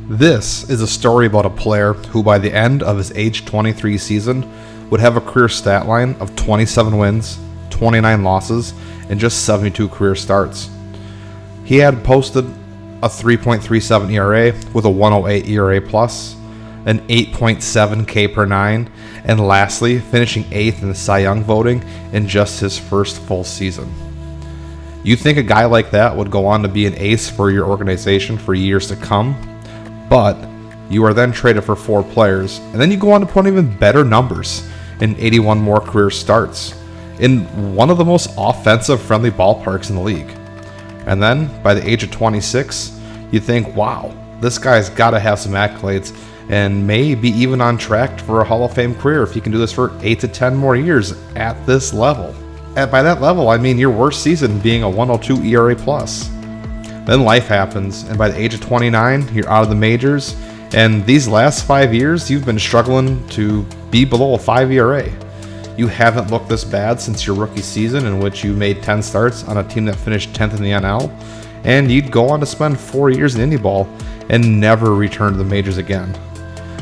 This is a story about a player who by the end of his age 23 season would have a career stat line of 27 wins, 29 losses, and just 72 career starts. He had posted a 3.37 ERA with a 108 ERA plus, an 8.7 K per 9, and lastly, finishing 8th in the Cy Young voting in just his first full season. You think a guy like that would go on to be an ace for your organization for years to come, but you are then traded for 4 players, and then you go on to put even better numbers in 81 more career starts in one of the most offensive-friendly ballparks in the league. And then, by the age of 26, you think, wow, this guy's got to have some accolades and may be even on track for a Hall of Fame career if he can do this for 8 to 10 more years at this level. And by that level, I mean your worst season being a 102 ERA plus. Then life happens, and by the age of 29, you're out of the majors, and these last 5 years, you've been struggling to be below a 5 ERA. You haven't looked this bad since your rookie season, in which you made 10 starts on a team that finished 10th in the NL, and you'd go on to spend 4 years in Indy ball and never return to the majors again.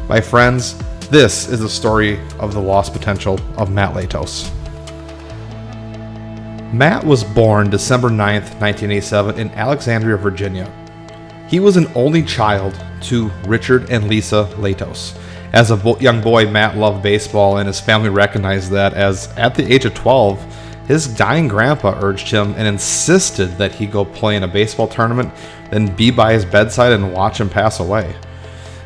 My friends, this is the story of the lost potential of Mat Latos. Matt was born December 9th, 1987 in Alexandria, Virginia. He was an only child to Richard and Lisa Latos. As a young boy, Matt loved baseball, and his family recognized that, as at the age of 12, his dying grandpa urged him and insisted that he go play in a baseball tournament, then be by his bedside and watch him pass away.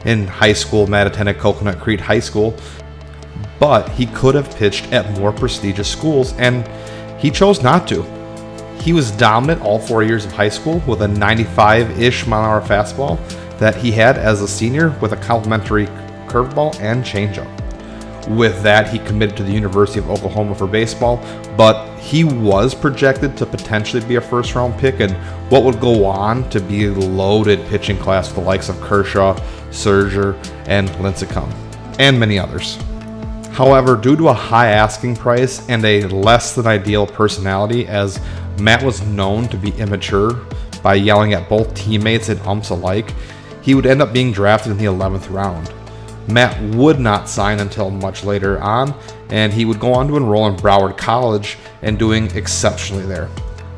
In high school, Matt attended Coconut Creek High School, but he could have pitched at more prestigious schools, and he chose not to. He was dominant all 4 years of high school with a 95-ish mile-an-hour fastball that he had as a senior with a complimentary curveball and changeup. With that, he committed to the University of Oklahoma for baseball, but he was projected to potentially be a first-round pick in what would go on to be a loaded pitching class with the likes of Kershaw, Serger, and Lincecum, and many others. However, due to a high asking price and a less than ideal personality, as Matt was known to be immature by yelling at both teammates and umps alike, he would end up being drafted in the 11th round. Matt would not sign until much later on, and he would go on to enroll in Broward College and doing exceptionally there.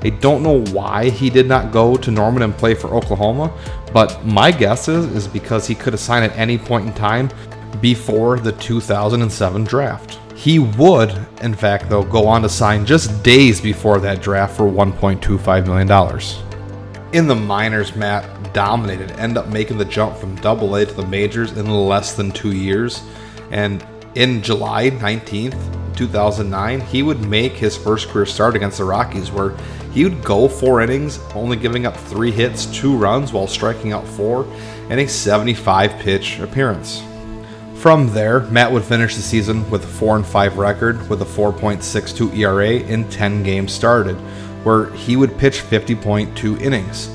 I don't know why he did not go to Norman and play for Oklahoma, but my guess is because he could have signed at any point in time before the 2007 draft. He would, in fact, though, go on to sign just days before that draft for $1.25 million. In the minors, Matt dominated, ended up making the jump from AA to the majors in less than 2 years, and in July 19th, 2009, he would make his first career start against the Rockies, where he would go 4 innings, only giving up 3 hits, 2 runs while striking out 4, and a 75-pitch appearance. From there, Matt would finish the season with a 4-5 record with a 4.62 ERA in 10 games started, where he would pitch 50.2 innings.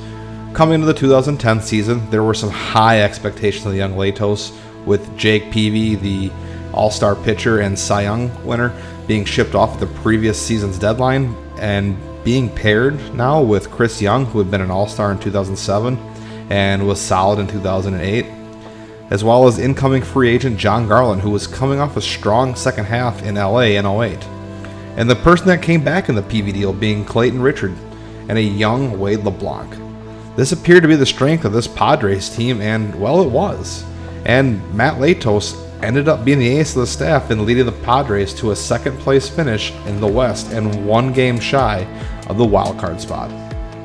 Coming into the 2010 season, there were some high expectations of the young Latos, with Jake Peavy, the All-Star pitcher and Cy Young winner, being shipped off at the previous season's deadline and being paired now with Chris Young, who had been an All-Star in 2007 and was solid in 2008. As well as incoming free agent John Garland, who was coming off a strong second half in LA in 08. And the person that came back in the PV deal being Clayton Richard and a young Wade LeBlanc. This appeared to be the strength of this Padres team, and well, it was. And Mat Latos ended up being the ace of the staff in leading the Padres to a second place finish in the West and 1 game shy of the wild card spot.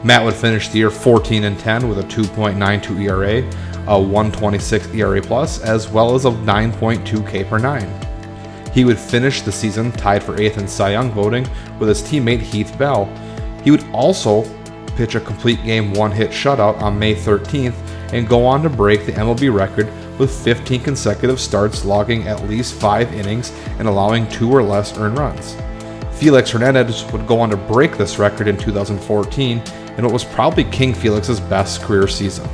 Matt would finish the year 14-10 with a 2.92 ERA, a 1.26 ERA plus, as well as a 9.2 K per 9. He would finish the season tied for 8th in Cy Young voting with his teammate Heath Bell. He would also pitch a complete game 1-hit shutout on May 13th and go on to break the MLB record with 15 consecutive starts, logging at least 5 innings and allowing 2 or less earned runs. Felix Hernandez would go on to break this record in 2014 in what was probably King Felix's best career season.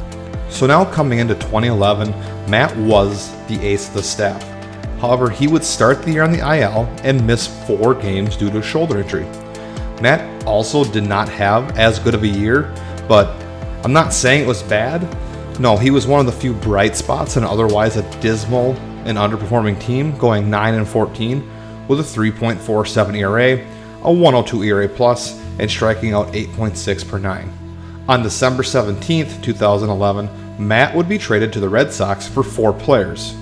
So now coming into 2011, Matt was the ace of the staff. However, he would start the year on the IL and miss 4 games due to a shoulder injury. Matt also did not have as good of a year, but I'm not saying it was bad. No, he was one of the few bright spots in otherwise a dismal and underperforming team, going 9-14 with a 3.47 ERA, a 102 ERA plus, and striking out 8.6 per 9. On December 17th, 2011, Matt would be traded to the Red Sox for 4 players.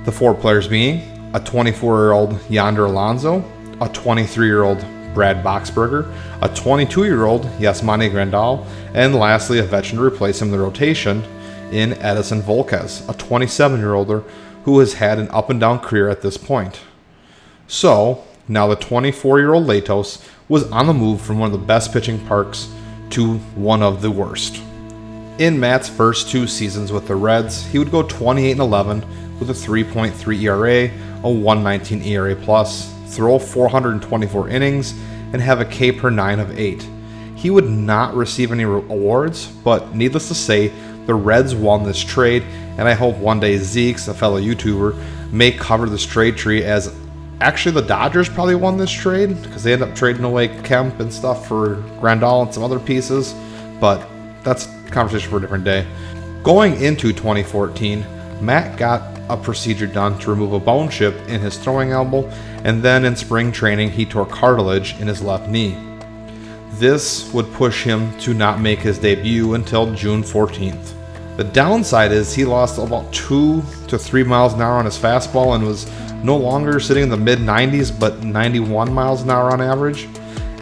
The 4 players being a 24-year-old Yonder Alonso, a 23-year-old Brad Boxberger, a 22-year-old Yasmani Grandal, and lastly a veteran to replace him in the rotation in Edison Volquez, a 27-year-older who has had an up-and-down career at this point. So, now the 24-year-old Latos was on the move from one of the best pitching parks to one of the worst. In Matt's first 2 seasons with the Reds, he would go 28-11 with a 3.3 ERA, a 1.19 ERA plus, throw 424 innings, and have a K per 9 of 8. He would not receive any awards, but needless to say, the Reds won this trade, and I hope one day Zeke's, a fellow YouTuber, may cover this trade tree as actually the Dodgers probably won this trade because they ended up trading away Kemp and stuff for Grandal and some other pieces, but that's a conversation for a different day. Going into 2014, Matt got a procedure done to remove a bone chip in his throwing elbow, and then in spring training he tore cartilage in his left knee. This would push him to not make his debut until June 14th. The downside is he lost about 2 to 3 miles an hour on his fastball and was no longer sitting in the mid-90s but 91 miles an hour on average,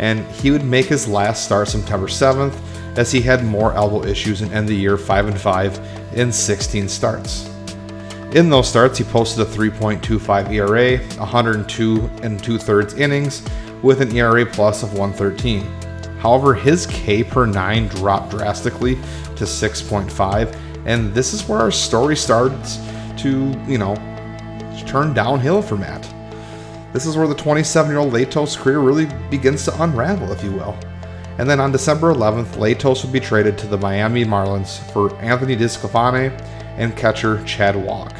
and he would make his last start September 7th as he had more elbow issues and ended the year 5-5 in 16 starts. In those starts, he posted a 3.25 ERA, 102 2/3 innings, with an ERA plus of 113. However, his K per 9 dropped drastically to 6.5, and this is where our story starts to, turn downhill for Matt. This is where the 27-year-old Latos career really begins to unravel, if you will. And then on December 11th, Latos would be traded to the Miami Marlins for Anthony DeSclafani and catcher Chad Walk.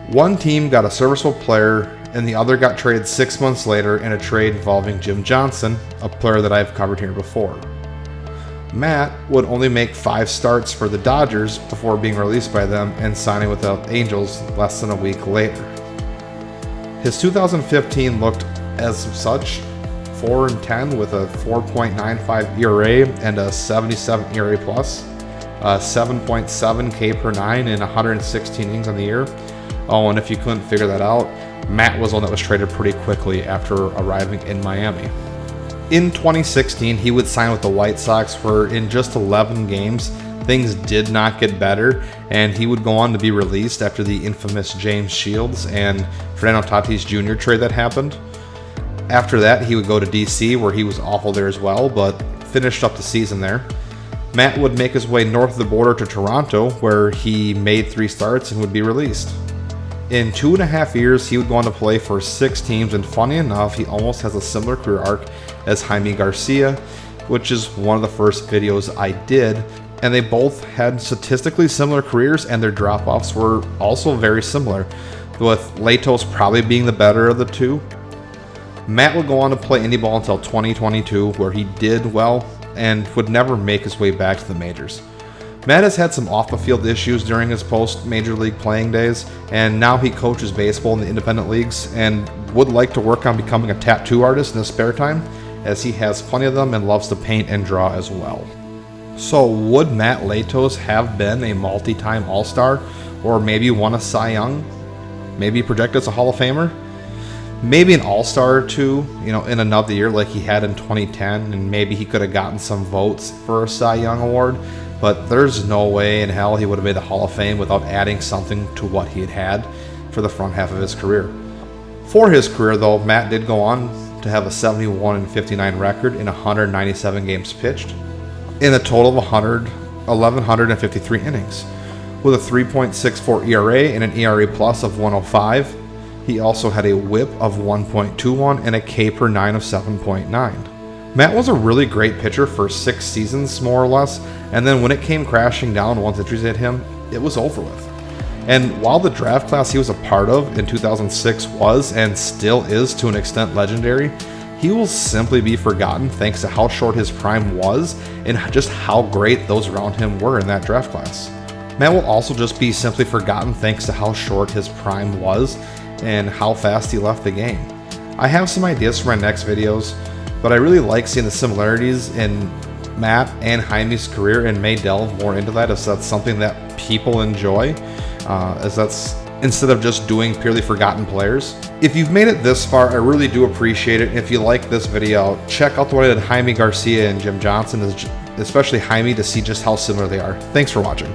One team got a serviceable player, and the other got traded 6 months later in a trade involving Jim Johnson, a player that I've covered here before. Matt would only make 5 starts for the Dodgers before being released by them and signing with the Angels less than a week later. His 2015 looked as such, 4-10 with a 4.95 ERA and a 77 ERA plus, 7.7 K per 9 in 116 innings on the year. Oh, and if you couldn't figure that out, Matt was one that was traded pretty quickly after arriving in Miami. In 2016, he would sign with the White Sox, where in just 11 games, things did not get better, and he would go on to be released after the infamous James Shields and Fernando Tatis Jr. trade that happened. After that, he would go to DC, where he was awful there as well, but finished up the season there. Matt would make his way north of the border to Toronto, where he made 3 starts and would be released. In 2.5 years, he would go on to play for 6 teams, and funny enough, he almost has a similar career arc as Jaime Garcia, which is one of the first videos I did, and they both had statistically similar careers, and their drop-offs were also very similar, with Latos probably being the better of the two. Matt would go on to play indie ball until 2022, where he did well and would never make his way back to the majors. Matt has had some off-the-field issues during his post-major league playing days, and now he coaches baseball in the independent leagues and would like to work on becoming a tattoo artist in his spare time, as he has plenty of them and loves to paint and draw as well. So would Mat Latos have been a multi-time All-Star, or maybe won a Cy Young? Maybe projected as a Hall of Famer? Maybe an All-Star or two, in another year like he had in 2010, and maybe he could have gotten some votes for a Cy Young award, but there's no way in hell he would have made the Hall of Fame without adding something to what he had for the front half of his career. For his career, though, Matt did go on to have a 71-59 record in 197 games pitched, in a total of 1,153 innings, with a 3.64 ERA and an ERA plus of 105. He also had a whip of 1.21 and a K per 9 of 7.9. Matt was a really great pitcher for 6 seasons, more or less, and then when it came crashing down once injuries hit him, it was over with. And while the draft class he was a part of in 2006 was, and still is to an extent, legendary, he will simply be forgotten thanks to how short his prime was and just how great those around him were in that draft class. Matt will also just be simply forgotten thanks to how short his prime was and how fast he left the game. I have some ideas for my next videos, but I really like seeing the similarities in Matt and Jaime's career, and may delve more into that as that's something that people enjoy, as that's instead of just doing purely forgotten players. If you've made it this far, I really do appreciate it. If you like this video, check out the one I did Jaime Garcia and Jim Johnson, especially Jaime, to see just how similar they are. Thanks for watching.